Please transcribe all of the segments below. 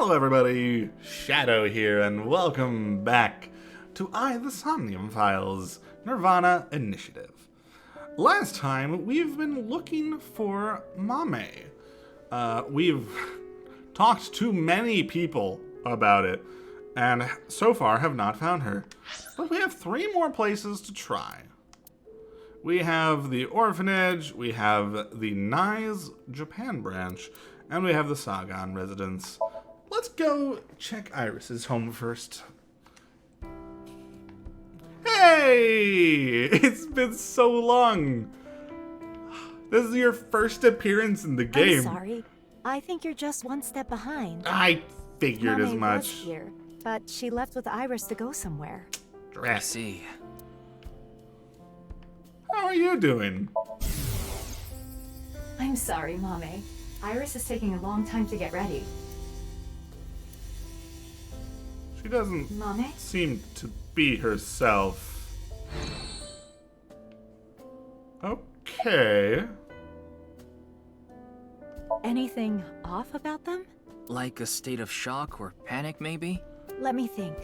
Hello everybody, Shadow here, and welcome back to the Somnium Files, nirvanA Initiative. Last time, we've been looking for Mame. We've talked to many people about it, and so far have not found her. But we have 3 more places to try. We have the orphanage, we have the Nai's Japan branch, and we have the Sagan residence. Let's go check Iris's home first. Hey! It's been so long! This is your first appearance in the game. I'm sorry. I think you're just one step behind. I figured as Mame much. was here, but she left with Iris to go somewhere. I see. How are you doing? I'm sorry, Mame. Iris is taking a long time to get ready. She doesn't Mame? seem to be herself. Okay. Anything off about them? Like a state of shock or panic, maybe? Let me think.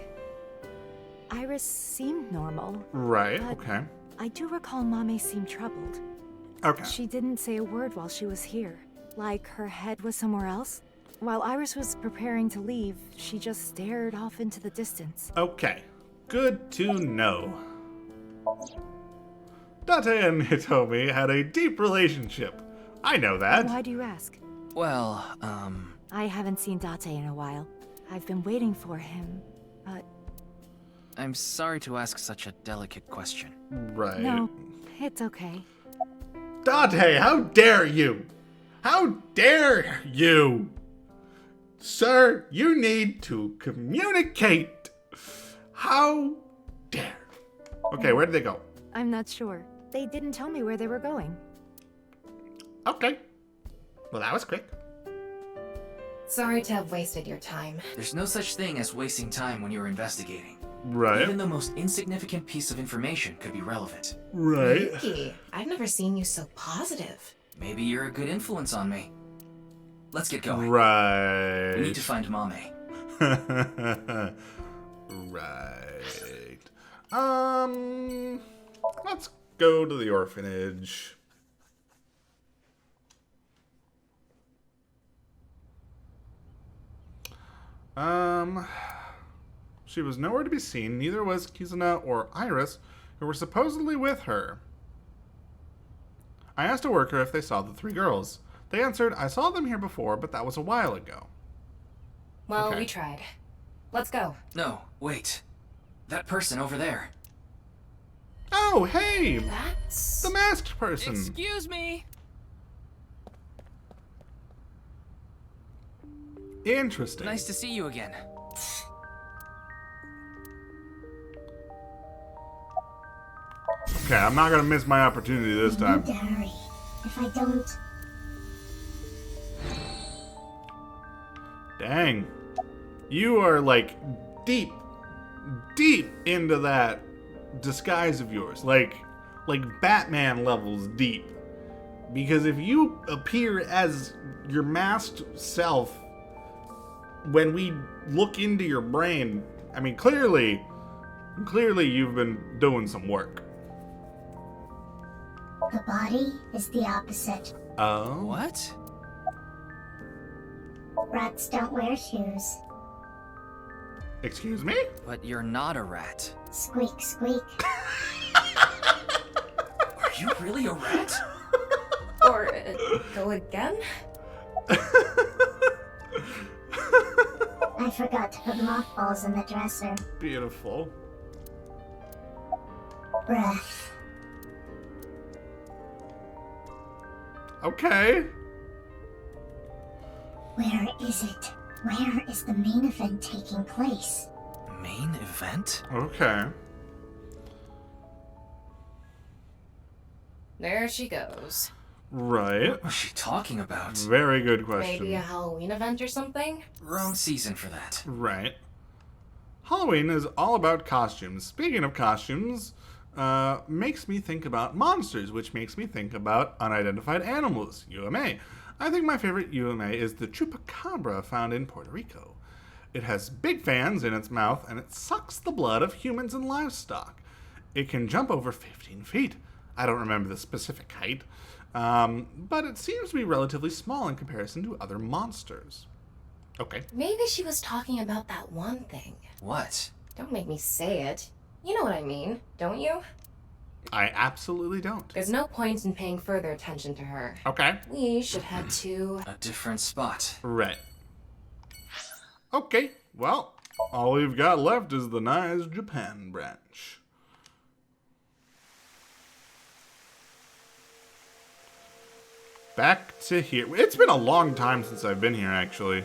Iris seemed normal. Right, But- okay. I do recall Mame seemed troubled. Okay. She didn't say a word while she was here. Like her head was somewhere else. While Iris was preparing to leave, she just stared off into the distance. Okay. Good to know. Date and Hitomi had a deep relationship. I know that. Why do you ask? Well, I haven't seen Date in a while. I've been waiting for him, but I'm sorry to ask such a delicate question. Right. no, it's okay. Date, how dare you? How dare you? Sir, you need to communicate. How dare. Okay, where did they go? I'm not sure. They didn't tell me where they were going. Okay. Well, that was quick. Sorry to have wasted your time. There's no such thing as wasting time when you're investigating. Right. Even the most insignificant piece of information could be relevant. Right. Yuki, I've never seen you so positive. Maybe you're a good influence on me. Let's get going. Right. We need to find Mame. Right. Let's go to the orphanage. She was nowhere to be seen, neither was Kizuna or Iris, who were supposedly with her. I asked a worker if they saw the 3 girls. They answered, I saw them here before, but that was a while ago. Well, Okay. we tried. Let's go. No, wait. That person over there. Oh, hey! That's... The masked person. Excuse me! Interesting. Nice to see you again. Okay, I'm not gonna miss my opportunity this I time. need to hurry. If I don't, Dang. You are like deep into that disguise of yours. Like Batman levels deep. Because if you appear as your masked self when we look into your brain, I mean clearly you've been doing some work. the body is the opposite. Oh. What? Rats don't wear shoes. Excuse me? But you're not a rat. Squeak, squeak. Are you really a rat? Or go again? I forgot to put mothballs in the dresser. Beautiful. Breath. Okay. Where is it? Where is the main event taking place? Main event? Okay. There she goes. Right. What was she talking about? Very good question. Maybe a Halloween event or something? Wrong season for that. Right. Halloween is all about costumes. Speaking of costumes, makes me think about monsters, which makes me think about unidentified animals, UMA. I think my favorite UMA is the chupacabra found in Puerto Rico. It has big fans in its mouth, and it sucks the blood of humans and livestock. It can jump over 15 feet. I don't remember the specific height, but it seems to be relatively small in comparison to other monsters. Okay. Maybe she was talking about that one thing. What? Don't make me say it. You know what I mean, don't you? I absolutely don't. There's no point in paying further attention to her. Okay. We should head to... A different spot. Right. Okay, well, all we've got left is the nice Japan branch. Back to here. It's been a long time since I've been here, actually.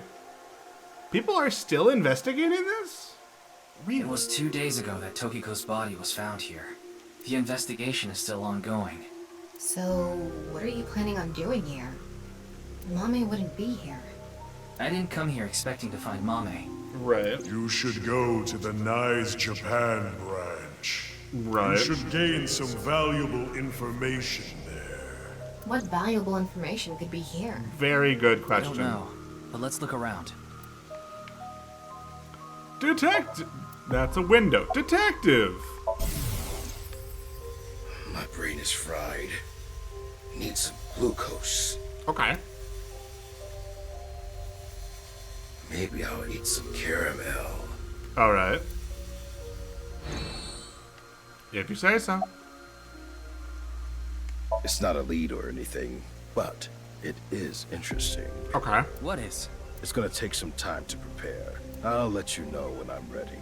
People are still investigating this? Really? It was 2 days ago that Tokiko's body was found here. The investigation is still ongoing. So, what are you planning on doing here? Mame wouldn't be here. I didn't come here expecting to find Mame. Right. You should go to the Nice Japan branch. Right. You should gain some valuable information there. What valuable information could be here? Very good I question. don't know, but let's look around. Detective. That's a window. Detective. My brain is fried. Need some glucose. Okay. Maybe I'll eat some caramel. All right. If you say so. It's not a lead or anything, but it is interesting. Okay. What is? It's gonna take some time to prepare. I'll let you know when I'm ready.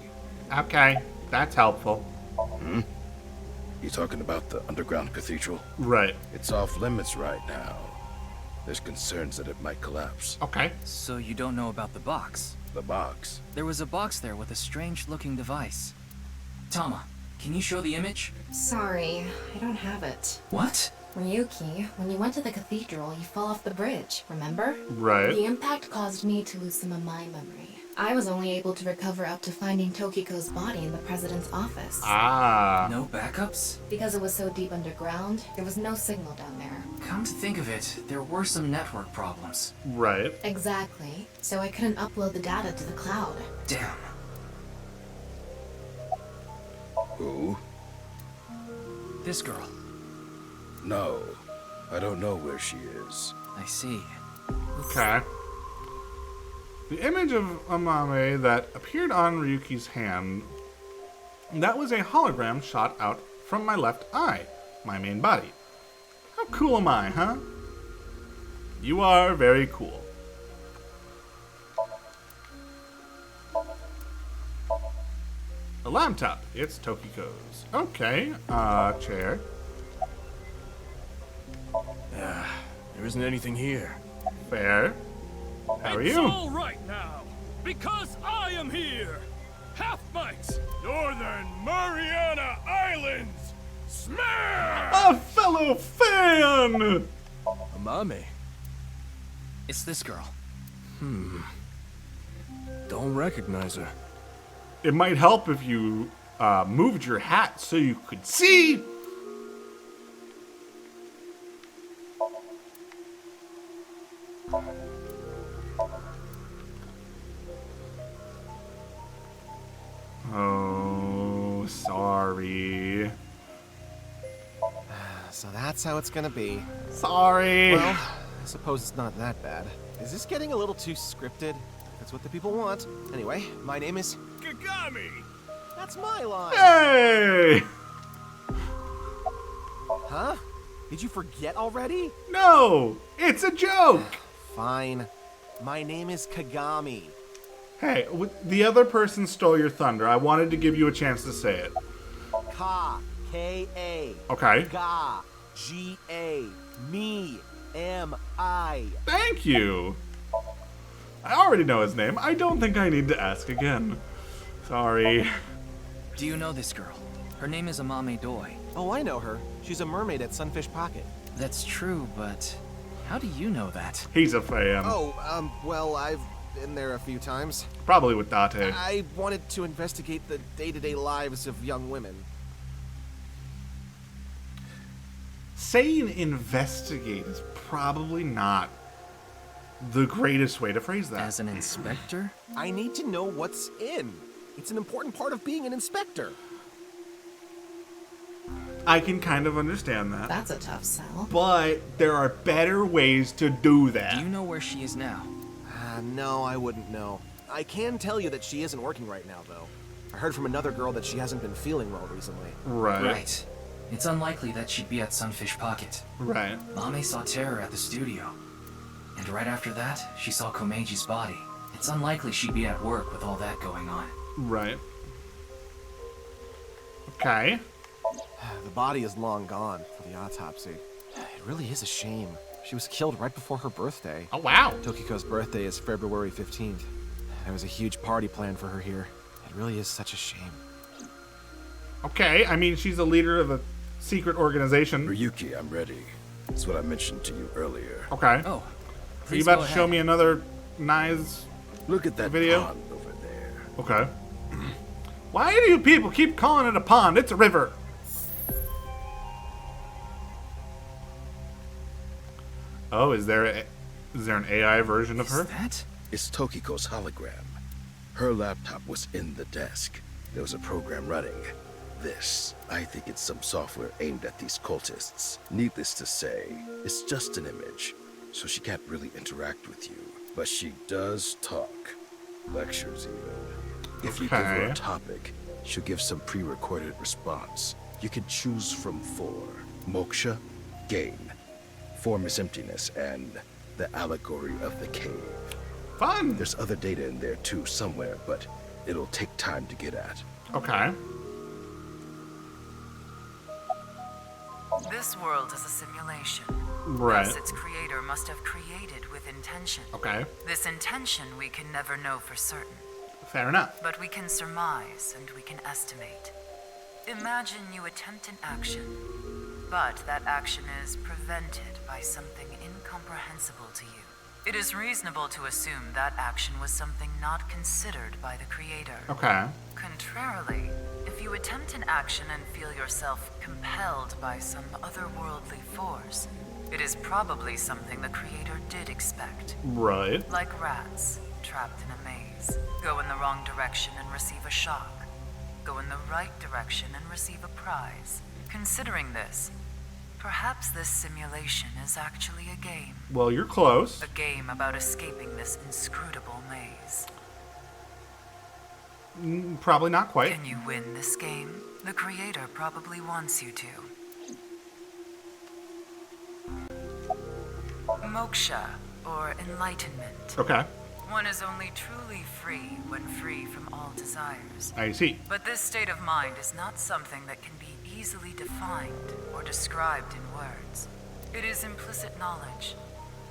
Okay. That's helpful. You talking about the underground cathedral? Right. It's off limits right now. There's concerns that it might collapse. Okay. So you don't know about the box? The box. There was a box there with a strange-looking device. Tama, can you show the image? Sorry, I don't have it. What? Ryuki, when you went to the cathedral, you fell off the bridge, remember? Right. The impact caused me to lose some of my memory. I was only able to recover up to finding Tokiko's body in the president's office. Ah. No backups? Because it was so deep underground, there was no signal down there. Come to think of it, there were some network problems. Right. Exactly. So I couldn't upload the data to the cloud. Damn. Who? This girl. No. I don't know where she is. I see. Okay. The image of Amame that appeared on Ryuki's hand, that was a hologram shot out from my left eye, my main body. How cool am I, huh? You are very cool. A laptop. It's Tokiko's. Okay. Chair. There isn't anything here. Fair. How are It's you? all right now, because I am here. Half-Mites, Northern Mariana Islands, smash! A fellow fan! Amame, It's this girl. don't recognize her. It might help if you moved your hat so you could see. Oh, sorry. So that's how it's gonna be. Sorry. Well, I suppose it's not that bad. Is this getting a little too scripted? That's what the people want. Anyway, my name is... Kagami! That's my line! Hey! Huh? Did you forget already? No! It's a joke! Fine. My name is Kagami. Hey, the other person stole your thunder. I wanted to give you a chance to say it. Ka. K-A. Okay. Ga. G-A. Me. M-I. Thank you. I already know his name. I don't think I need to ask again. Sorry. Do you know this girl? Her name is Amame Doi. Oh, I know her. She's a mermaid at Sunfish Pocket. That's true, but how do you know that? He's a fan. Oh, well, I've been there a few times. Probably with Date. I wanted to investigate the day-to-day lives of young women. Saying investigate is probably not the greatest way to phrase that. As an inspector? I need to know what's in. It's an important part of being an inspector. I can kind of understand that. That's a tough sell. But there are better ways to do that. Do you know where she is now? No, I wouldn't know. I can tell you that she isn't working right now, though. I heard from another girl that she hasn't been feeling well recently. Right. It's unlikely that she'd be at Sunfish Pocket. Right. Mame saw Terror at the studio. And right after that, she saw Komeji's body. It's unlikely she'd be at work with all that going on. Right. Okay. The body is long gone for the autopsy. It really is a shame. She was killed right before her birthday. Oh, wow. Tokiko's birthday is February 15th. There was a huge party planned for her here. It really is such a shame. Okay, I mean, she's a leader of a secret organization. Ryuki, I'm ready. That's what I mentioned to you earlier. Okay. Oh, Are you about to show me another nice Look at that video? pond over there. Okay. Why do you people keep calling it a pond? It's a river. Oh, is there an AI version of her? That? It's Tokiko's hologram. Her laptop was in the desk. There was a program running. This, I think it's some software aimed at these cultists. Needless to say, it's just an image, so she can't really interact with you. But she does talk. Lectures even. If you give her Okay. a topic, she'll give some pre-recorded response. You can choose from 4. Moksha, gain. Form is emptiness, and the allegory of the cave. Fun. There's other data in there too somewhere, but it'll take time to get at. Okay. This world is a simulation. Right. Thus, its creator must have created with intention. Okay. This intention we can never know for certain. Fair enough. But we can surmise and we can estimate. Imagine you attempt an action, but that action is prevented by something incomprehensible to you. It is reasonable to assume that action was something not considered by the creator. Okay. Contrarily, if you attempt an action and feel yourself compelled by some otherworldly force, it is probably something the creator did expect. Right. Like rats, trapped in a maze. Go in the wrong direction and receive a shock. Go in the right direction and receive a prize. Considering this, perhaps this simulation is actually a game. Well, you're close. A game about escaping this inscrutable maze. Probably not quite. Can you win this game? The creator probably wants you to. Moksha, or enlightenment. Okay. One is only truly free when free from all desires. I see. But this state of mind is not something that can be easily defined or described in words. It is implicit knowledge.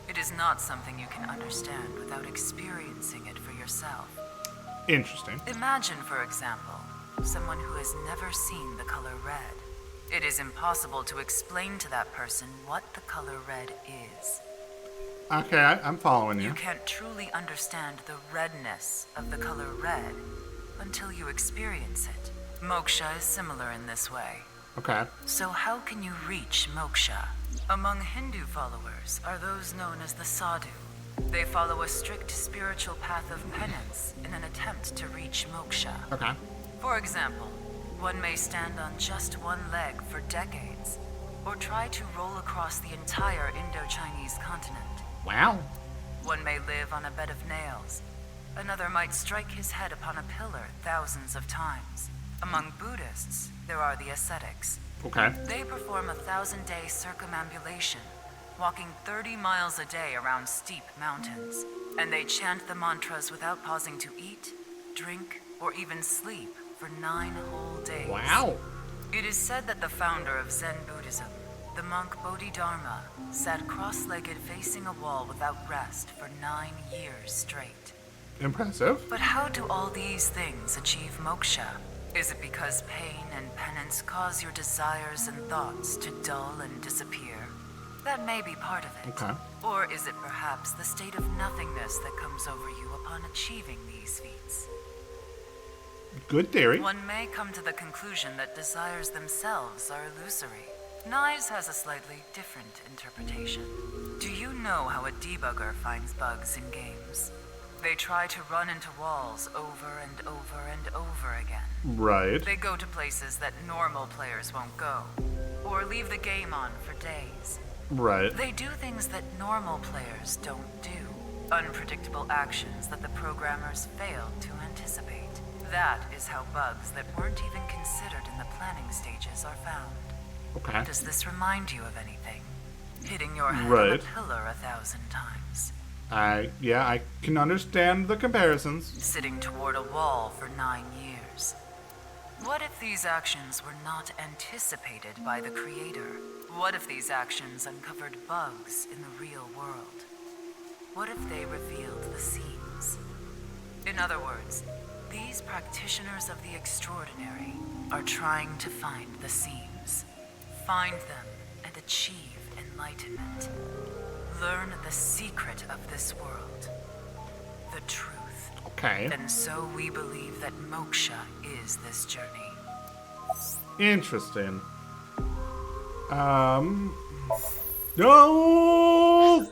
It is not something you can understand without experiencing it for yourself. Interesting. Imagine, for example, someone who has never seen the color red. It is impossible to explain to that person what the color red is. Okay, I'm following you. You can't truly understand the redness of the color red until you experience it. Moksha is similar in this way. Okay. So how can you reach moksha? Among Hindu followers are those known as the sadhu. They follow a strict spiritual path of penance in an attempt to reach moksha. Okay. For example, one may stand on just one leg for decades, or try to roll across the entire Indo-Chinese continent. Wow. One may live on a bed of nails. Another might strike his head upon a pillar thousands of times. Among Buddhists, there are the ascetics. Okay. They perform a 1,000-day circumambulation, walking 30 miles a day around steep mountains. And they chant the mantras without pausing to eat, drink, or even sleep for 9 whole days. Wow. It is said that the founder of Zen Buddhism, the monk Bodhidharma, sat cross-legged facing a wall without rest for 9 years straight. Impressive. But how do all these things achieve moksha? Is it because pain and penance cause your desires and thoughts to dull and disappear? That may be part of it. Okay. Or is it perhaps the state of nothingness that comes over you upon achieving these feats? Good theory. One may come to the conclusion that desires themselves are illusory. Nyes has a slightly different interpretation. Do you know how a debugger finds bugs in games. They try to run into walls over and over and over again. Right. They go to places that normal players won't go, or leave the game on for days. Right. They do things that normal players don't do. Unpredictable actions that the programmers failed to anticipate. That is how bugs that weren't even considered in the planning stages are found. Okay. Does this remind you of anything? Hitting your head on Right. a pillar 1,000 times. Yeah, I can understand the comparisons. Sitting toward a wall for 9 years. What if these actions were not anticipated by the creator? What if these actions uncovered bugs in the real world? What if they revealed the seams? In other words, these practitioners of the extraordinary are trying to find the seams. Find them and achieve enlightenment. Learn the secret of this world. The truth. Okay. And so we believe that moksha is this journey. Interesting. No! No!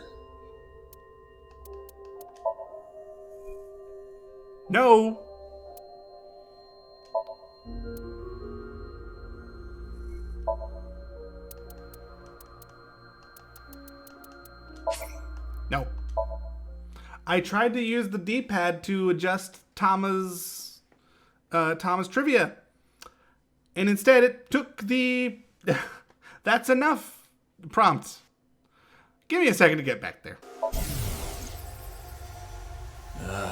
No. I tried to use the D-pad to adjust Tama's trivia. And instead it took the that's enough prompt. Give me a second to get back there.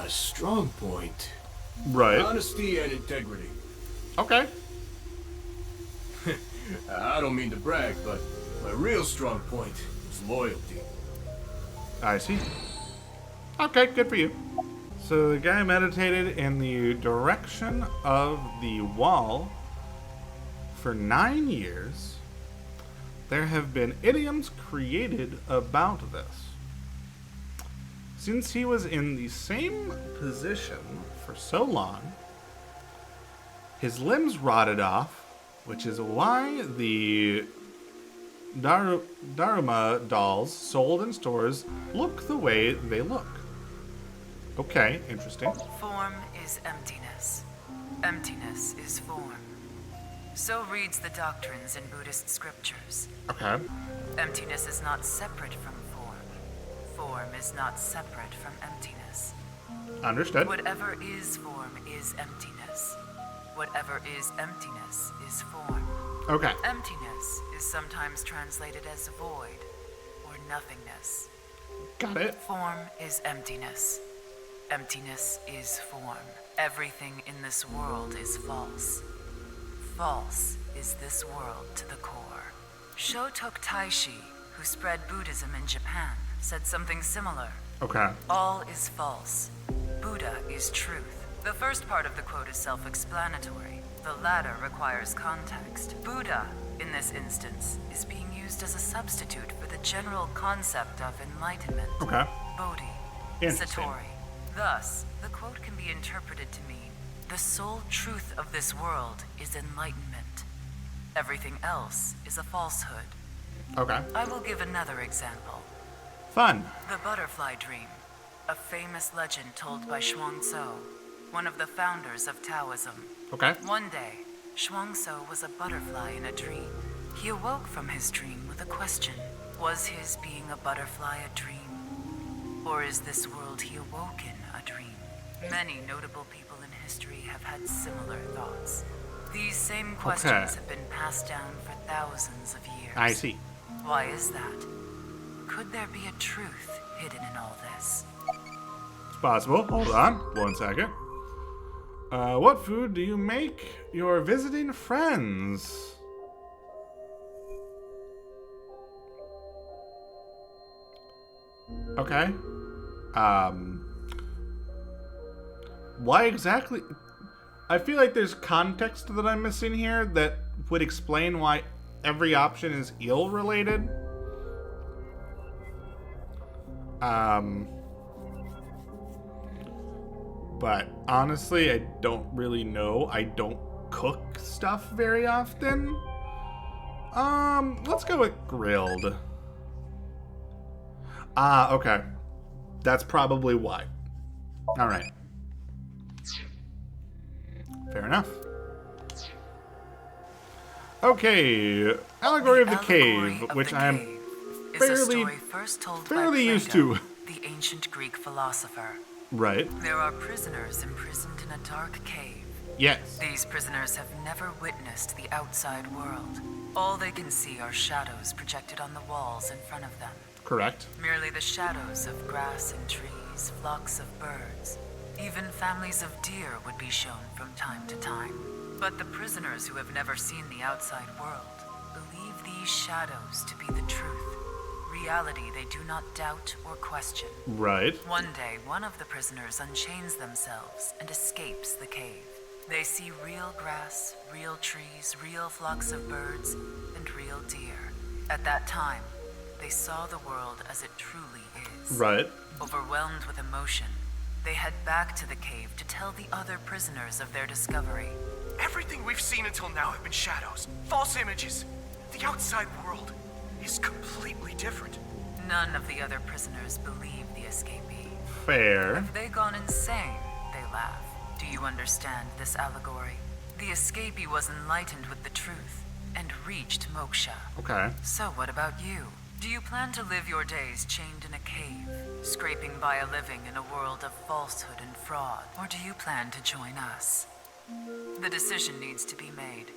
Strong point. Right. Honesty and integrity. Okay. I don't mean to brag, but my real strong point is loyalty. I see. Okay, good for you. So the guy meditated in the direction of the wall for 9 years. There have been idioms created about this. Since he was in the same position for so long, his limbs rotted off, which is why the Daruma dolls sold in stores look the way they look. Okay, interesting. Form is emptiness. Emptiness is form. So reads the doctrines in Buddhist scriptures. Okay. Emptiness is not separate from form. Form is not separate from emptiness. Understood. Whatever is form is emptiness. Whatever is emptiness is form. Okay. Emptiness is sometimes translated as void or nothingness. Got it. Form is emptiness. Emptiness is form. Everything in this world is false. False is this world to the core. Shotok Taishi, who spread Buddhism in Japan, said something similar. Okay. All is false. Buddha is truth. The first part of the quote is self-explanatory. The latter requires context. Buddha, in this instance, is being used as a substitute for the general concept of enlightenment. Okay. Bodhi. Interesting. Satori. Thus, the quote can be interpreted to mean, the sole truth of this world is enlightenment. Everything else is a falsehood. Okay. I will give another example. Fun. The butterfly dream, a famous legend told by Xuangtzu, one of the founders of Taoism. Okay. One day, Xuangtzu was a butterfly in a dream. He awoke from his dream with a question. Was his being a butterfly a dream? Or is this world he awoke in a dream? Many notable people in history have had similar thoughts. These same questions have been passed down for thousands of years. I see. Why is that? Could there be a truth hidden in all this? It's possible. Hold on. 1 second. What food do you make your visiting friends? Okay. Why exactly? I feel like there's context that I'm missing here that would explain why every option is eel-related. But honestly, I don't really know. I don't cook stuff very often. Let's go with grilled. Ah, okay. That's probably why. Alright. Fair enough. Okay, Allegory of the Cave, which I'm fairly used to. The ancient Greek philosopher. Right. There are prisoners imprisoned in a dark cave. Yes. These prisoners have never witnessed the outside world. All they can see are shadows projected on the walls in front of them. Correct. Merely the shadows of grass and trees, flocks of birds. Even families of deer would be shown from time to time. But the prisoners who have never seen the outside world believe these shadows to be the truth. Reality they do not doubt or question. Right. One day, one of the prisoners unchains themselves and escapes the cave. They see real grass, real trees, real flocks of birds, and real deer. At that time, they saw the world as it truly is. Right. Overwhelmed with emotion, they head back to the cave to tell the other prisoners of their discovery. Everything we've seen until now have been shadows, false images. The outside world is completely different. None of the other prisoners believe the escapee. Fair. Have they gone insane? They laugh. Do you understand this allegory? The escapee was enlightened with the truth and reached moksha. Okay. So what about you? Do you plan to live your days chained in a cave, scraping by a living in a world of falsehood and fraud? Or do you plan to join us? The decision needs to be made.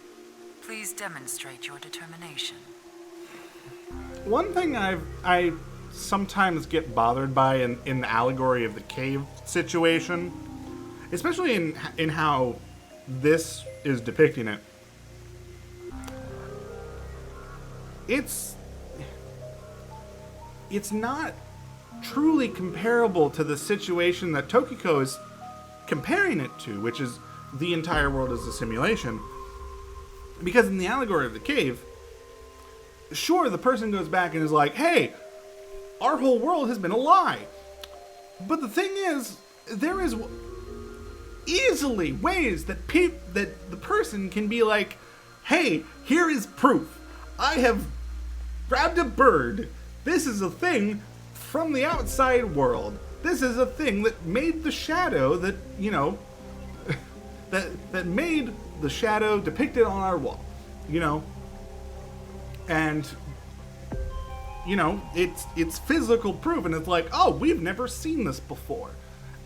Please demonstrate your determination. One thing I sometimes get bothered by in the Allegory of the Cave situation, especially in how this is depicting it, it's not truly comparable to the situation that Tokiko is comparing it to, which is the entire world is a simulation. Because in the Allegory of the Cave, sure, the person goes back and is like, hey, our whole world has been a lie. But the thing is, there is easily ways that that the person can be like, hey, here is proof. I have grabbed a bird. This is a thing from the outside world. This is a thing that made the shadow that, you know, that made the shadow depicted on our wall, you know? And, you know, it's physical proof, and it's like, oh, we've never seen this before.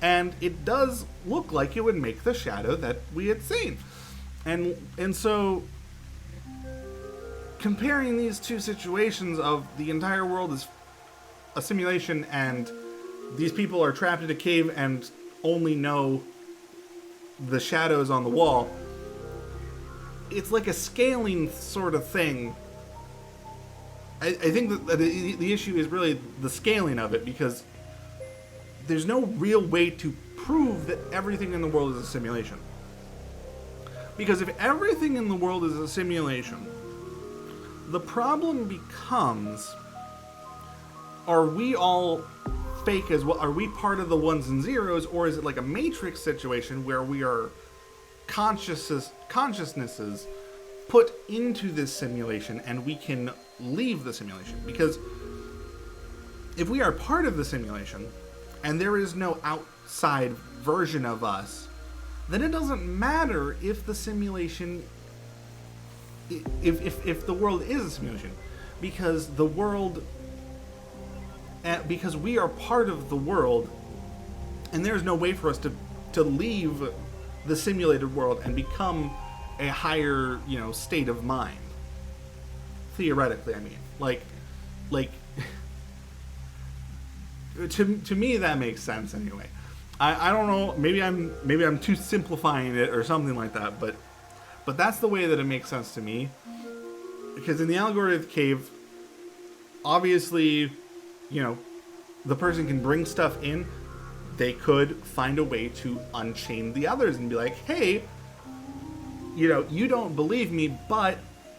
And it does look like it would make the shadow that we had seen. And so, comparing these two situations of the entire world is a simulation and these people are trapped in a cave and only know the shadows on the wall, it's like a scaling sort of thing. I think that the issue is really the scaling of it, because there's no real way to prove that everything in the world is a simulation. Because if everything in the world is a simulation, the problem becomes, are we all fake as well? Are we part of the ones and zeros, or is it like a Matrix situation where we are consciousnesses put into this simulation and we can leave the simulation? Because if we are part of the simulation and there is no outside version of us, then it doesn't matter if the simulation, if the world is a simulation, because the world, because we are part of the world, and there's no way for us to leave the simulated world and become a higher, you know, state of mind. Theoretically, I mean, like to me that makes sense anyway. I don't know, maybe I'm too simplifying it or something like that, but that's the way that it makes sense to me. Because in the Allegory of the Cave, obviously, you know, the person can bring stuff in. They could find a way to unchain the others and be like, hey, you know, you don't believe me, but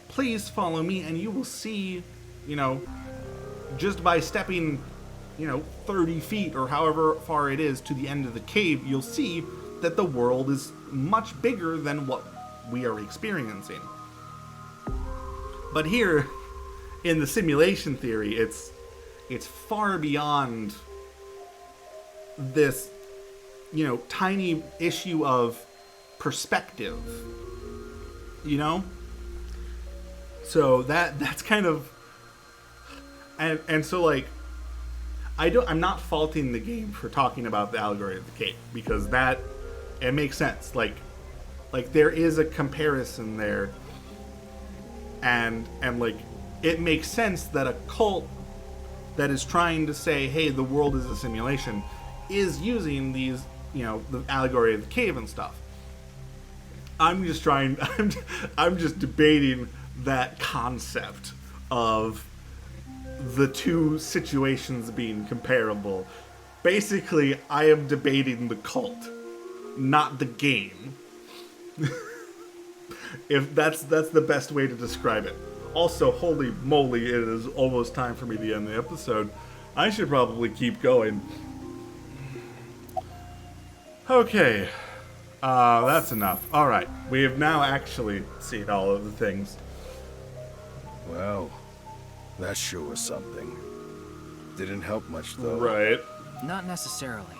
please follow me and you will see, you know, just by stepping, you know, 30 feet or however far it is to the end of the cave, you'll see that the world is much bigger than what we are experiencing. But here, in the simulation theory, it's far beyond this, you know, tiny issue of perspective, you know? So that's kind of, and so like, I'm not faulting the game for talking about the allegory of the cave, because it makes sense. Like there is a comparison there, and like it makes sense that a cult that is trying to say, hey, the world is a simulation, is using these, you know, the allegory of the cave and stuff. I'm just debating that concept of the two situations being comparable. Basically, I am debating the cult, not the game. If that's the best way to describe it. Also, holy moly, it is almost time for me to end the episode. I should probably keep going. Okay. That's enough. Alright, we have now actually seen all of the things. Well, that sure was something. Didn't help much, though. Right. Not necessarily.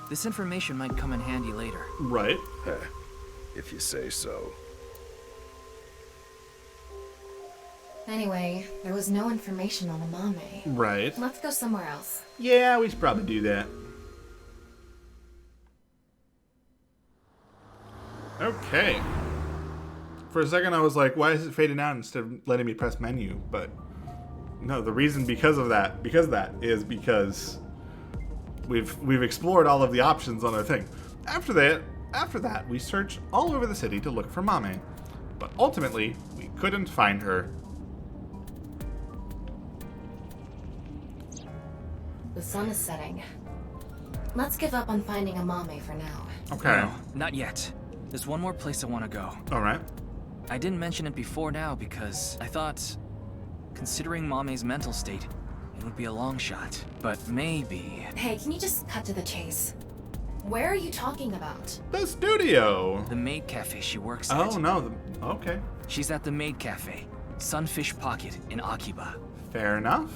This information might come in handy later. Right. If you say so. Anyway, there was no information on Amame. Right. Let's go somewhere else. Yeah, we should probably do that. Okay. For a second I was like, why is it fading out instead of letting me press menu? But no, the reason because that is because we've explored all of the options on our thing. After that, we searched all over the city to look for Mame, but ultimately we couldn't find her. The sun is setting. Let's give up on finding Amame for now. Okay. No, not yet. There's one more place I want to go. All right. I didn't mention it before now because I thought, considering Mame's mental state, it would be a long shot. But maybe... Hey, can you just cut to the chase? Where are you talking about? The studio. The maid cafe she works at. Oh, no. Okay. She's at the maid cafe, Sunfish Pocket in Akiba. Fair enough.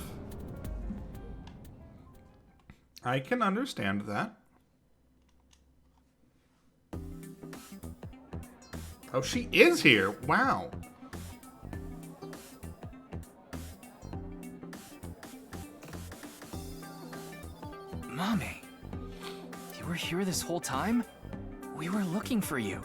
I can understand that. Oh, she is here. Wow. Mame, you were here this whole time? We were looking for you.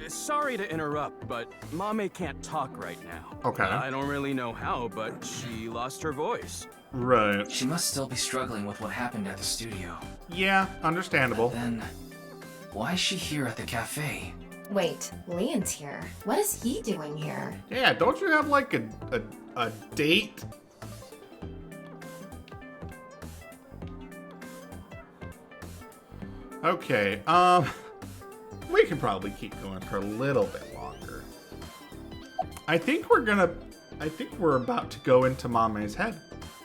Sorry to interrupt, but Mame can't talk right now. Okay. I don't really know how, but she lost her voice. Right. She must still be struggling with what happened at the studio. Yeah, understandable. But then, why is she here at the cafe? Wait, Leon's here. What is he doing here? Yeah, don't you have like a date? Okay, we can probably keep going for a little bit longer. I think we're about to go into Mame's head.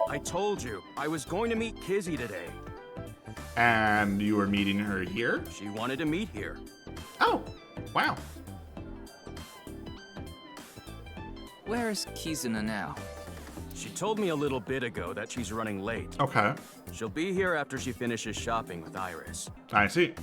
I told you, I was going to meet Kizzy today. And you were meeting her here? She wanted to meet here. Oh, wow. Where is Kizuna now? She told me a little bit ago that she's running late. Okay. She'll be here after she finishes shopping with Iris. I see.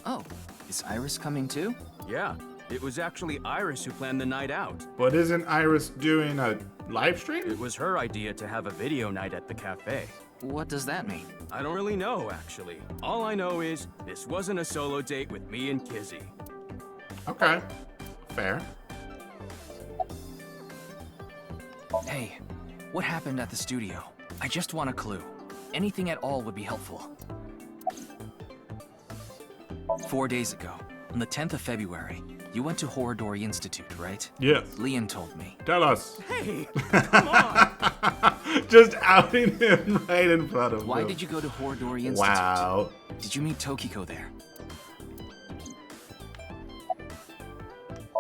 Oh, is Iris coming too? Yeah, it was actually Iris who planned the night out. But isn't Iris doing a live stream? It was her idea to have a video night at the cafe. What does that mean? I don't really know, actually. All I know is this wasn't a solo date with me and Kizzy. Okay, fair. Hey, what happened at the studio? I just want a clue. Anything at all would be helpful. 4 days ago, on the 10th of February, you went to Horodori Institute, right? Yes. Leon told me. Tell us. Hey, come on! Just outing him right in front of him. Why did you go to Horodori Institute? Wow. Did you meet Tokiko there?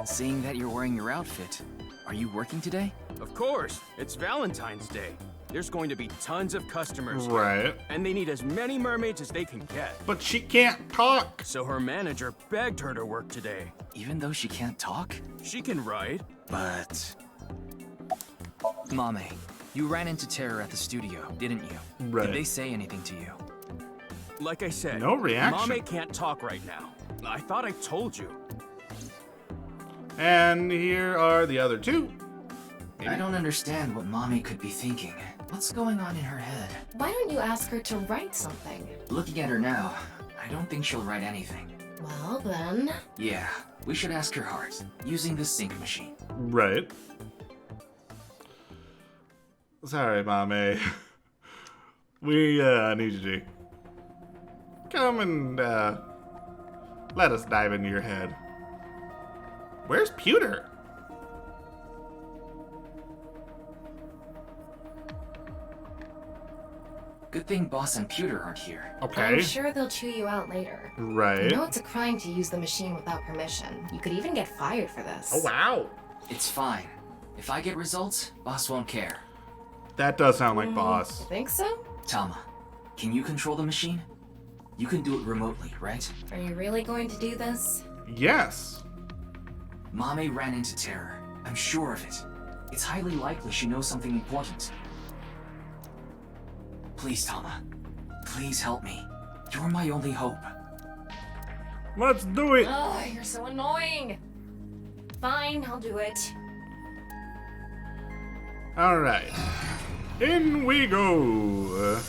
Seeing that you're wearing your outfit, are you working today? Of course, it's Valentine's Day. There's going to be tons of customers here, Right. and they need as many mermaids as they can get. But she can't talk. So her manager begged her to work today. Even though she can't talk? She can write. But... Mame, You ran into Terror at the studio, didn't you? Right. Did they say anything to you? Like I said, No reaction. Mame can't talk right now. I thought I told you. And here are the other two. I don't understand what Mommy could be thinking. What's going on in her head? Why don't you ask her to write something? Looking at her now, I don't think she'll write anything. Well, then... Yeah, we should ask her heart, using the sync machine. Right. Sorry, Mame. We need you to come and let us dive into your head. Where's Pewter? Good thing Boss and Pewter aren't here. Okay. I'm sure they'll chew you out later. Right. You know it's a crime to use the machine without permission. You could even get fired for this. Oh, wow. It's fine. If I get results, Boss won't care. That does sound like Boss. You think so? Tama, can you control the machine? You can do it remotely, right? Are you really going to do this? Yes. Mame ran into Terror. I'm sure of it. It's highly likely she knows something important. Please, Tama. Please help me. You're my only hope. Let's do it. Oh, you're so annoying. Fine, I'll do it. All right. In we go.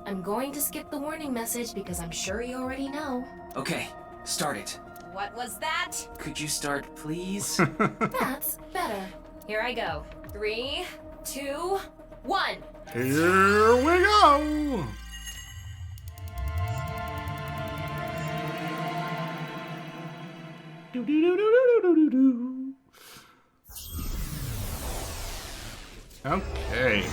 I'm going to skip the warning message because I'm sure you already know. Okay, start it. What was that? Could you start, please? That's better. Here I go. 3, 2, 1. Here we go. Okay.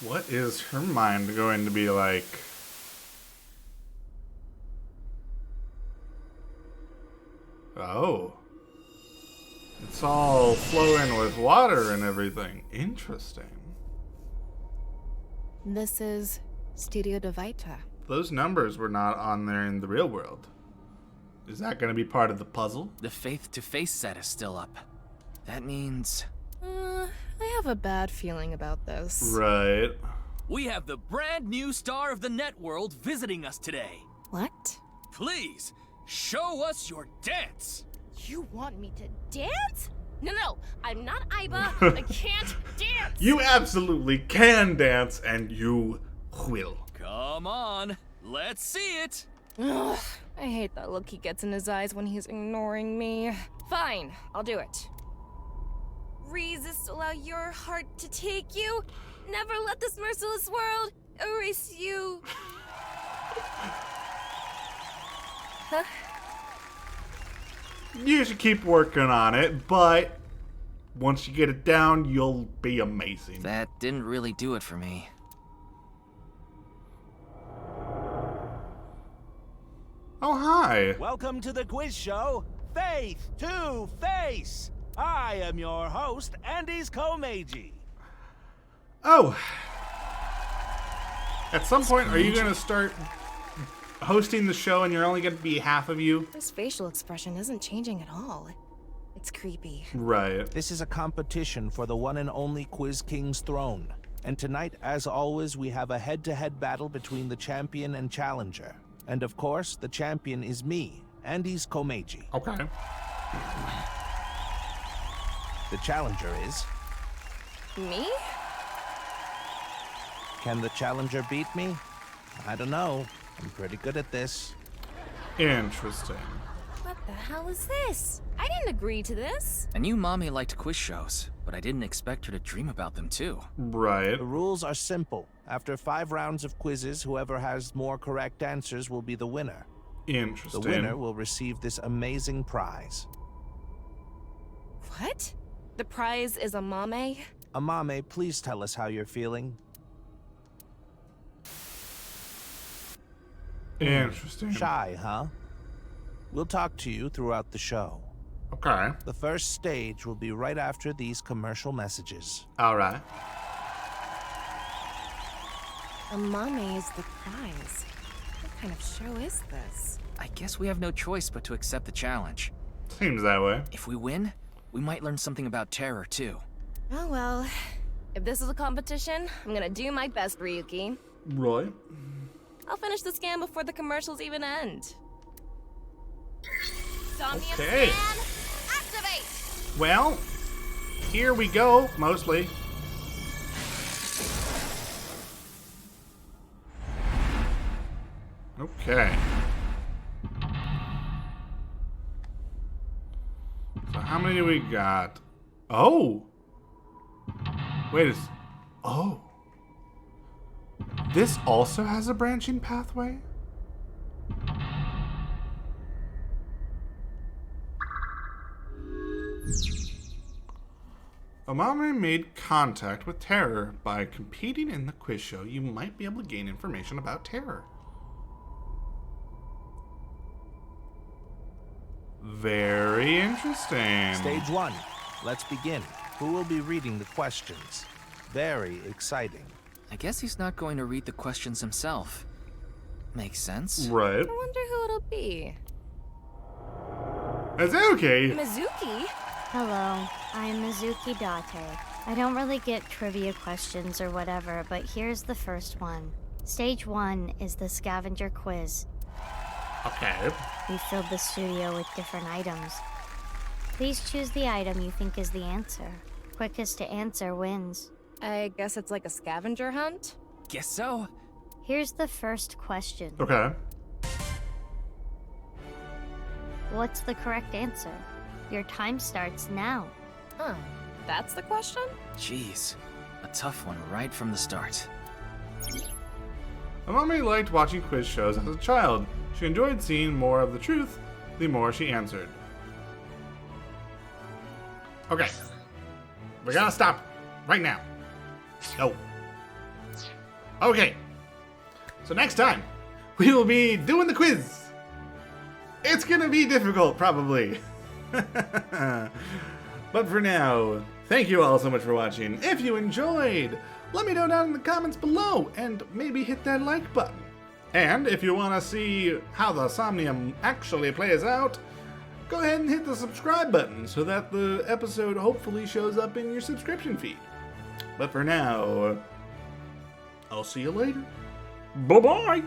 What is her mind going to be like? Oh. It's all flowing with water and everything. Interesting. This is Studio de Vita. Those numbers were not on there in the real world. Is that going to be part of the puzzle? The face-to-face set is still up. That means... I have a bad feeling about this. Right. We have the brand new star of the networld visiting us today. What? Please, show us your dance. You want me to dance? No, I'm not Aiba. I can't dance. You absolutely can dance, and you will. Come on, let's see it. Ugh, I hate that look he gets in his eyes when he's ignoring me. Fine, I'll do it. Resist, allow your heart to take you. Never let this merciless world erase you. Huh? You should keep working on it, but once you get it down, you'll be amazing. That didn't really do it for me. Oh, hi. Welcome to the quiz show, Faith to Face. I am your host, Andy's Komeiji. Oh. At some point, are you going to start hosting the show and you're only going to be half of you? His facial expression isn't changing at all. It's creepy. Right. This is a competition for the one and only Quiz King's throne. And tonight, as always, we have a head-to-head battle between the champion and challenger. And of course, the champion is me, Andy's Komeiji. Okay. The challenger is... Me? Can the challenger beat me? I don't know. I'm pretty good at this. Interesting. What the hell is this? I didn't agree to this. I knew Mommy liked quiz shows, but I didn't expect her to dream about them too. Right. The rules are simple. After 5 rounds of quizzes, whoever has more correct answers will be the winner. Interesting. The winner will receive this amazing prize. What? The prize is a mame? Amame, please tell us how you're feeling. Interesting. Shy, huh? We'll talk to you throughout the show. Okay. The first stage will be right after these commercial messages. All right. A mame is the prize. kind of show is this? I guess we have no choice but to accept the challenge. Seems that way. If we win, we might learn something about terror, too. Oh well. If this is a competition, I'm gonna do my best, Ryuki. Right. I'll finish the scan before the commercials even end. Somnium Okay. scan, activate! Well, here we go, mostly. Okay. So how many do we got? Oh! Wait, oh. This also has a branching pathway? Amame made contact with terror. By competing in the quiz show, you might be able to gain information about terror. Very interesting. Stage 1. Let's begin. Who will be reading the questions? Very exciting. I guess he's not going to read the questions himself. Makes sense. Right. I wonder who it'll be. Is that okay? Mizuki? Hello, I'm Mizuki Date. I don't really get trivia questions or whatever, but here's the first one. Stage 1 is the scavenger quiz. Okay. We filled the studio with different items. Please choose the item you think is the answer. Quickest to answer wins. I guess it's like a scavenger hunt? Guess so. Here's the first question. Okay. What's the correct answer? Your time starts now. Huh. That's the question? Jeez. A tough one right from the start. Amame liked watching quiz shows as a child. She enjoyed seeing more of the truth the more she answered. Okay. We gotta stop right now. No. Okay. So next time, we will be doing the quiz. It's gonna be difficult, probably. But for now, thank you all so much for watching. If you enjoyed, let me know down in the comments below and maybe hit that like button. And if you want to see how the Somnium actually plays out, go ahead and hit the subscribe button so that the episode hopefully shows up in your subscription feed. But for now, I'll see you later. Bye-bye!